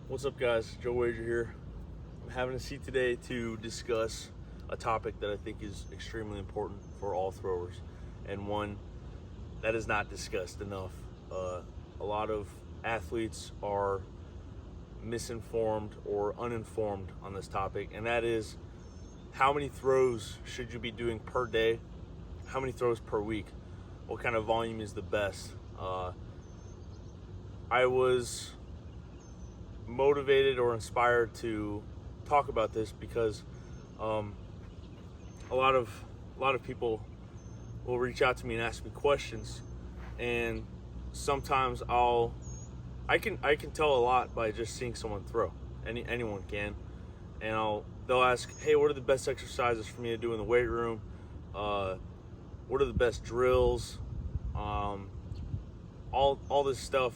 What's up, guys? Joe Wager here. I'm having a seat today to discuss a topic that I think is extremely important for all throwers, and one that is not discussed enough. A lot of athletes are misinformed or uninformed on this topic, and that is how many throws should you be doing per day? How many throws per week? What kind of volume is the best? I was motivated or inspired to talk about this because a lot of people will reach out to me and ask me questions, and sometimes I can tell a lot by just seeing someone throw. Anyone can, and they'll ask, hey, what are the best exercises for me to do in the weight room? What are the best drills? All this stuff.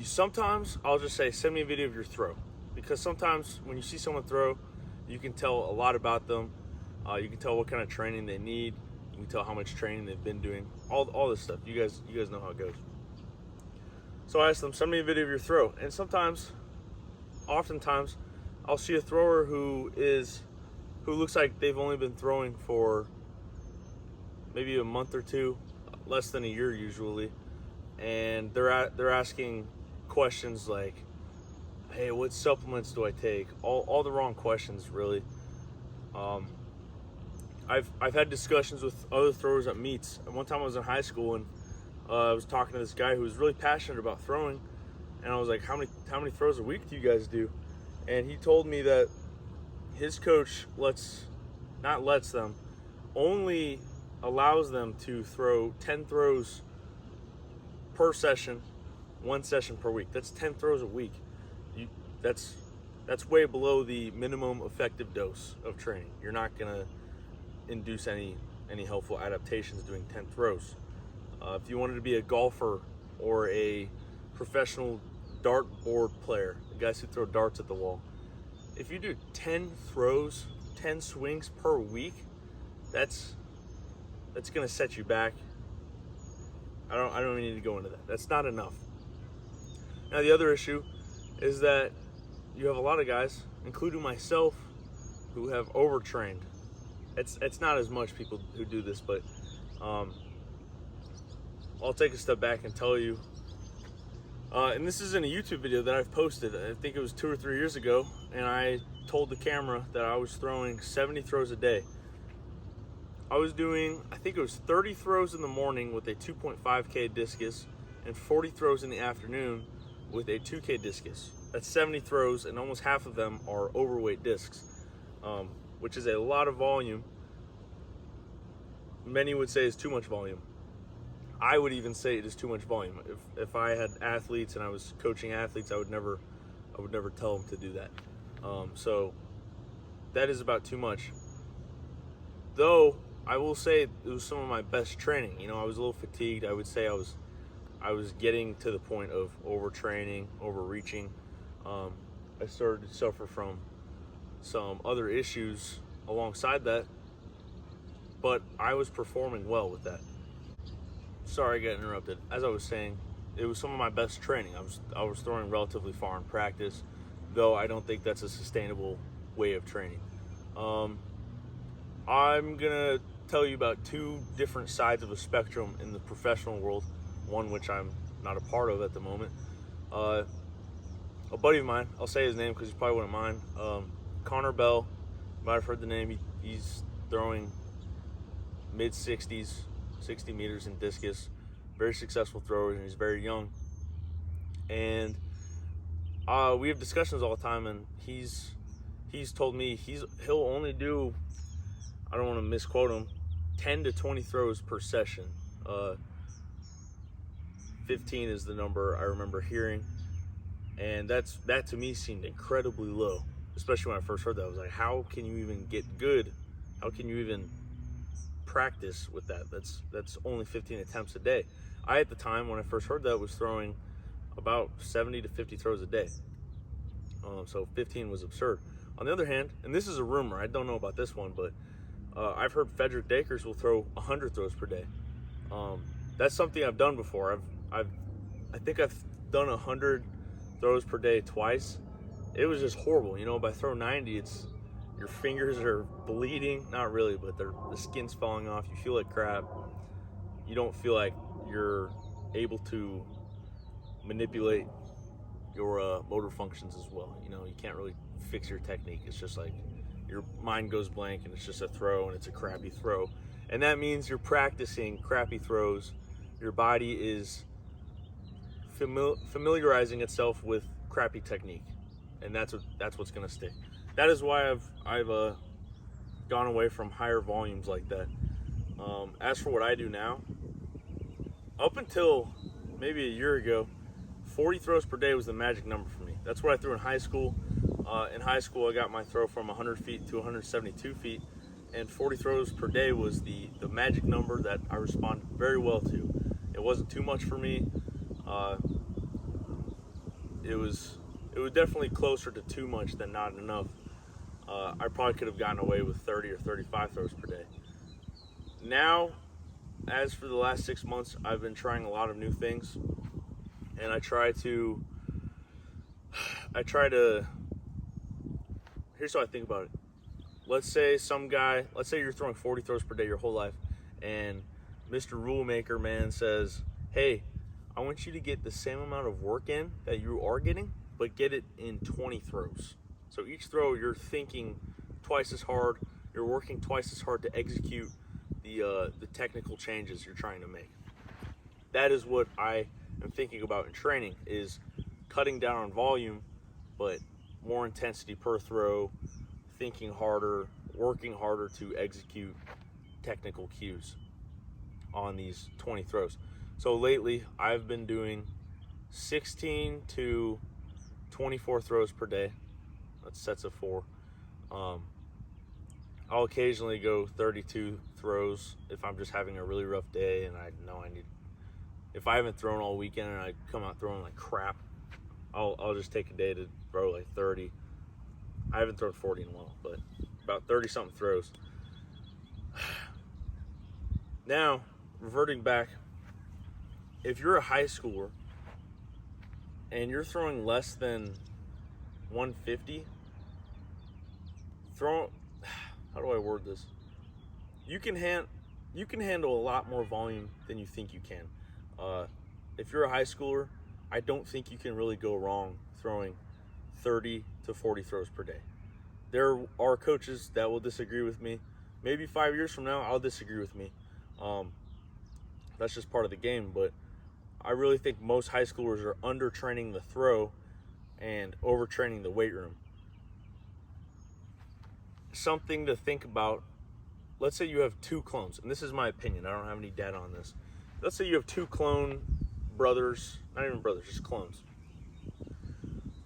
Sometimes I'll just say, send me a video of your throw, because sometimes when you see someone throw, you can tell a lot about them. You can tell what kind of training they need. You can tell how much training they've been doing. All this stuff. You guys know how it goes. So I asked them, send me a video of your throw, and oftentimes, I'll see a thrower who looks like they've only been throwing for maybe a month or two, less than a year usually, and they're asking questions like, hey, what supplements do I take? All the wrong questions, really. I've had discussions with other throwers at meets. And one time I was in high school, and I was talking to this guy who was really passionate about throwing, and I was like, how many throws a week do you guys do? And he told me that his coach only allows them to throw 10 throws per session, one session per week. That's 10 throws a week. That's way below the minimum effective dose of training. You're not gonna induce any helpful adaptations doing 10 throws. If you wanted to be a golfer or a professional dartboard player, the guys who throw darts at the wall, if you do 10 throws, 10 swings per week, that's gonna set you back. I don't even need to go into that. That's not enough. Now the other issue is that you have a lot of guys, including myself, who have overtrained. It's not as much people who do this, but I'll take a step back and tell you. And this is in a YouTube video that I've posted. I think it was 2 or 3 years ago, and I told the camera that I was throwing 70 throws a day. I was doing, I think it was 30 throws in the morning with a 2.5K discus and 40 throws in the afternoon with a 2K discus. That's 70 throws, and almost half of them are overweight discs, which is a lot of volume. Many would say is too much volume. I would even say it is too much volume. If I had athletes and I was coaching athletes, I would never tell them to do that. So that is about too much. Though I will say it was some of my best training. You know, I was a little fatigued. I would say I was getting to the point of overtraining, overreaching. I started to suffer from some other issues alongside that, but I was performing well with that. Sorry, I got interrupted. As I was saying, it was some of my best training. I was throwing relatively far in practice, though I don't think that's a sustainable way of training. I'm gonna tell you about two different sides of a spectrum in the professional world, one which I'm not a part of at the moment. A buddy of mine, I'll say his name because he probably wouldn't mind, Connor Bell, you might have heard the name. He's throwing mid-60s, 60 meters in discus, very successful thrower, and he's very young. And we have discussions all the time, and he's told me he'll only do, I don't want to misquote him, 10 to 20 throws per session. 15 is the number I remember hearing, and that to me seemed incredibly low, especially when I first heard that. I was like, how can you even get good? How can you even practice with that? That's only 15 attempts a day. I, at the time when I first heard that, was throwing about 70 to 50 throws a day. So 15 was absurd. On the other hand, and this is a rumor, I don't know about this one, but I've heard Frederick Dakers will throw 100 throws per day. That's something I've done before. I think I've done 100 throws per day twice, it was just horrible. You know, by throw 90, it's your fingers are bleeding. Not really, but the skin's falling off. You feel like crap. You don't feel like you're able to manipulate your motor functions as well. You know, you can't really fix your technique. It's just like your mind goes blank and it's just a throw and it's a crappy throw. And that means you're practicing crappy throws. Your body is familiarizing itself with crappy technique, and that's what's gonna stick. That is why I've gone away from higher volumes like that. As for what I do now, up until maybe a year ago, 40 throws per day was the magic number for me. That's what I threw in high school. In high school, I got my throw from 100 feet to 172 feet, and 40 throws per day was the magic number that I responded very well to. It wasn't too much for me. It was definitely closer to too much than not enough. I probably could have gotten away with 30 or 35 throws per day. Now, as for the last 6 months, I've been trying a lot of new things, and I try to, here's how I think about it. Let's say you're throwing 40 throws per day your whole life, and Mr. Rulemaker man says, hey, I want you to get the same amount of work in that you are getting, but get it in 20 throws. So each throw you're thinking twice as hard, you're working twice as hard to execute the technical changes you're trying to make. That is what I am thinking about in training, is cutting down on volume, but more intensity per throw, thinking harder, working harder to execute technical cues on these 20 throws. So lately, I've been doing 16 to 24 throws per day. That's sets of 4. I'll occasionally go 32 throws if I'm just having a really rough day and I know if I haven't thrown all weekend and I come out throwing like crap, I'll just take a day to throw like 30. I haven't thrown 40 in a while, but about 30 something throws. Now, reverting back, if you're a high schooler and you're throwing less than 150, how do I word this? You can handle a lot more volume than you think you can. If you're a high schooler, I don't think you can really go wrong throwing 30 to 40 throws per day. There are coaches that will disagree with me. Maybe 5 years from now, I'll disagree with me. That's just part of the game, but I really think most high schoolers are under-training the throw and overtraining the weight room. Something to think about, let's say you have 2 clones, and this is my opinion, I don't have any data on this. Let's say you have 2 clone brothers, not even brothers, just clones.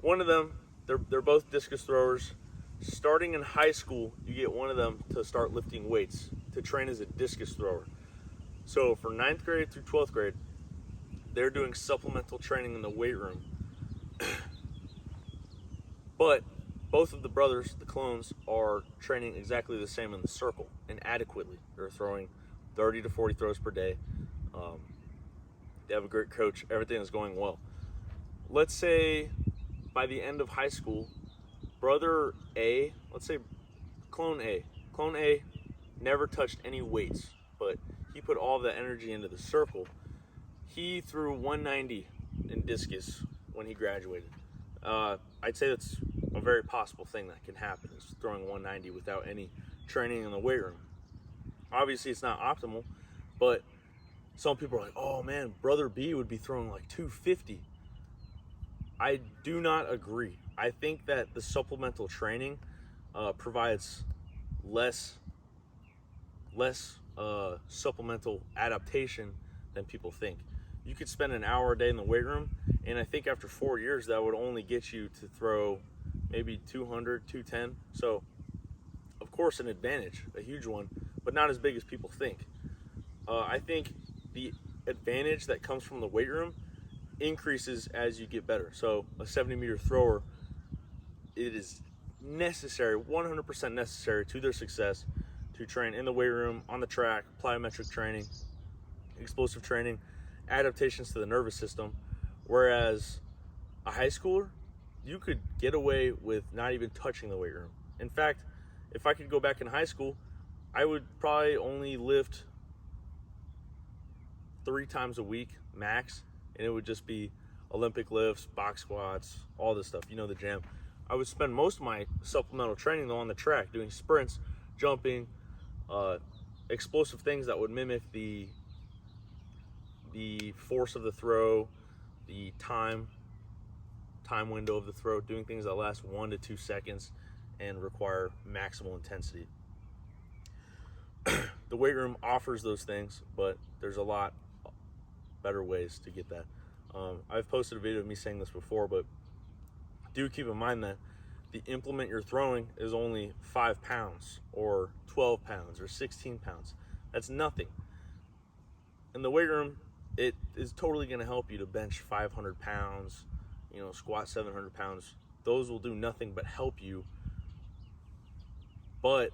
One of them, they're both discus throwers. Starting in high school, you get one of them to start lifting weights, to train as a discus thrower. So for 9th grade through 12th grade, they're doing supplemental training in the weight room. But both of the brothers, the clones, are training exactly the same in the circle and adequately. They're throwing 30 to 40 throws per day. They have a great coach. Everything is going well. Let's say by the end of high school, brother A, let's say clone A never touched any weights, but he put all the energy into the circle. He threw 190 in discus when he graduated. I'd say that's a very possible thing that can happen, is throwing 190 without any training in the weight room. Obviously, it's not optimal, but some people are like, oh man, brother B would be throwing like 250. I do not agree. I think that the supplemental training provides less supplemental adaptation than people think. You could spend an hour a day in the weight room, and I think after 4 years that would only get you to throw maybe 200, 210. So, of course, an advantage, a huge one, but not as big as people think. I think the advantage that comes from the weight room increases as you get better. So a 70-meter thrower, it is necessary, 100% necessary to their success to train in the weight room, on the track, plyometric training, explosive training, adaptations to the nervous system. Whereas a high schooler, you could get away with not even touching the weight room. In fact, if I could go back in high school, I would probably only lift 3 times a week max, and it would just be Olympic lifts, box squats, all this stuff, the gym. I would spend most of my supplemental training though on the track, doing sprints, jumping, explosive things that would mimic the force of the throw, the time window of the throw, doing things that last 1 to 2 seconds and require maximal intensity. The weight room offers those things, but there's a lot better ways to get that. I've posted a video of me saying this before, but do keep in mind that the implement you're throwing is only 5 pounds or 12 pounds or 16 pounds. That's nothing. In the weight room, it is totally going to help you to bench 500 pounds, squat 700 pounds. Those will do nothing but help you. But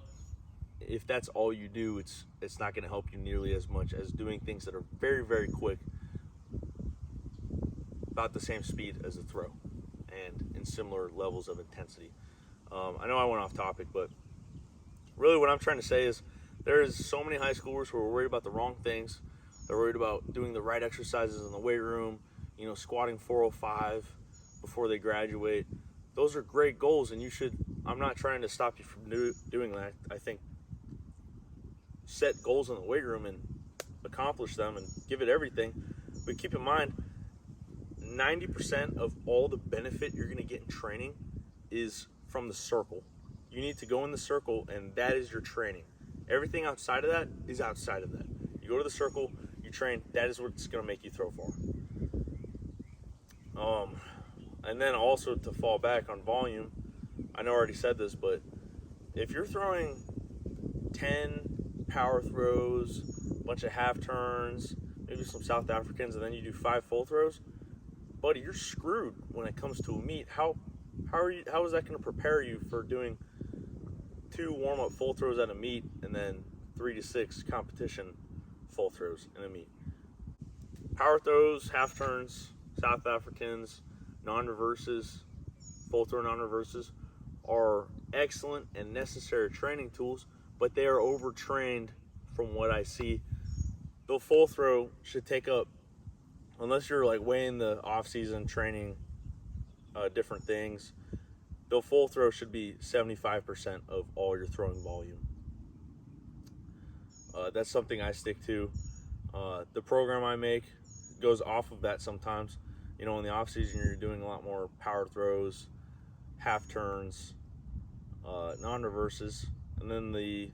if that's all you do, it's not going to help you nearly as much as doing things that are very, very quick, about the same speed as a throw, and in similar levels of intensity. I know I went off topic, but really what I'm trying to say is there is so many high schoolers who are worried about the wrong things. They're worried about doing the right exercises in the weight room, squatting 405 before they graduate. Those are great goals, and I'm not trying to stop you from doing that. I think set goals in the weight room and accomplish them and give it everything. But keep in mind, 90% of all the benefit you're going to get in training is from the circle. You need to go in the circle, and that is your training. Everything outside of that is outside of that. You go to the circle, you train, that is what's going to make you throw far. And then also to fall back on volume, I know I already said this, but if you're throwing 10 power throws, a bunch of half turns, maybe some South Africans, and then you do 5 full throws, buddy, you're screwed when it comes to a meet. How is that going to prepare you for doing 2 warm-up full throws at a meet and then 3 to 6 competition full throws in a meet? Power throws, half turns, South Africans, non-reverses, full throw non-reverses are excellent and necessary training tools, but they are overtrained from what I see. The full throw should take up, unless you're like way in the off-season training different things, the full throw should be 75% of all your throwing volume. That's something I stick to. The program I make goes off of that sometimes. In the off-season, you're doing a lot more power throws, half turns, non-reverses, and then the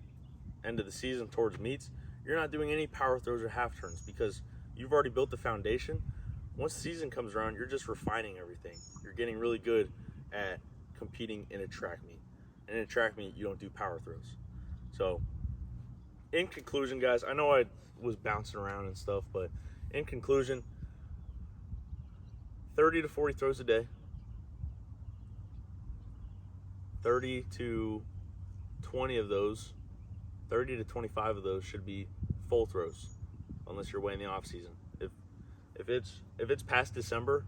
end of the season towards meets, you're not doing any power throws or half turns because you've already built the foundation. Once the season comes around, you're just refining everything. You're getting really good at competing in a track meet. And in a track meet, you don't do power throws. So, in conclusion, guys, I know I was bouncing around and stuff, but in conclusion, 30 to 40 throws a day. 30 to 20 of those, 30 to 25 of those should be full throws, unless you're way in the off season. If it's past December,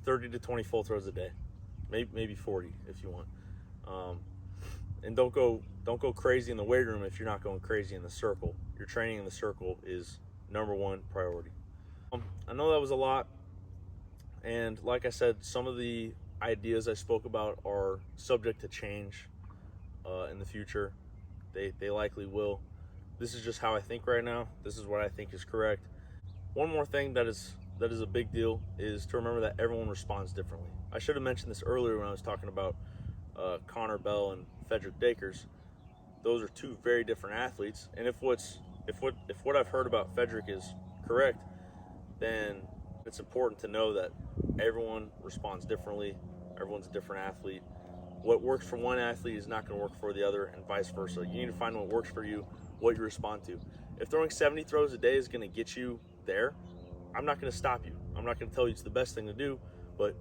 30 to 20 full throws a day, maybe 40 if you want. And don't go crazy in the weight room if you're not going crazy in the circle. Your training in the circle is #1 priority. I know that was a lot, and like I said, some of the ideas I spoke about are subject to change in the future. They likely will. This is just how I think right now. This is what I think is correct. One more thing that is a big deal is to remember that everyone responds differently. I should have mentioned this earlier when I was talking about Connor Bell and Frederick Dakers. Those are 2 very different athletes, and if what I've heard about Frederick is correct, then it's important to know that everyone responds differently. Everyone's a different athlete. What works for one athlete is not going to work for the other, and vice versa. You need to find what works for you, what you respond to. If throwing 70 throws a day is going to get you there, I'm not going to stop you. I'm not going to tell you it's the best thing to do, but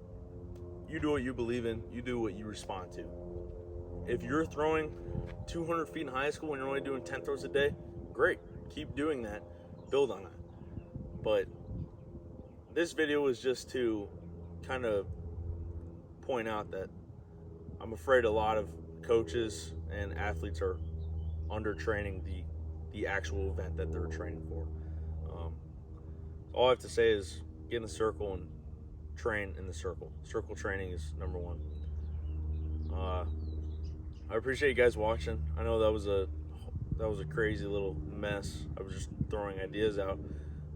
you do what you believe in. You do what you respond to. If you're throwing 200 feet in high school and you're only doing 10 throws a day, great. Keep doing that. Build on that. But this video was just to kind of point out that I'm afraid a lot of coaches and athletes are under training the actual event that they're training for. All I have to say is get in the circle and train in the circle. Circle training is number one. I appreciate you guys watching. I know that was a crazy little mess. I was just throwing ideas out.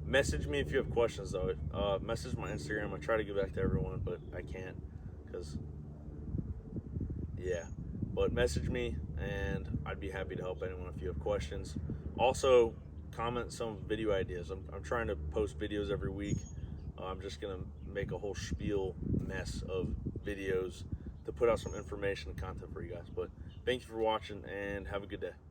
Message me if you have questions, though. Message my Instagram. I try to get back to everyone, but I can't because, yeah. But message me, and I'd be happy to help anyone if you have questions. Also, comment some video ideas. I'm trying to post videos every week. I'm just going to make a whole spiel mess of videos to put out some information and content for you guys. But thank you for watching, and have a good day.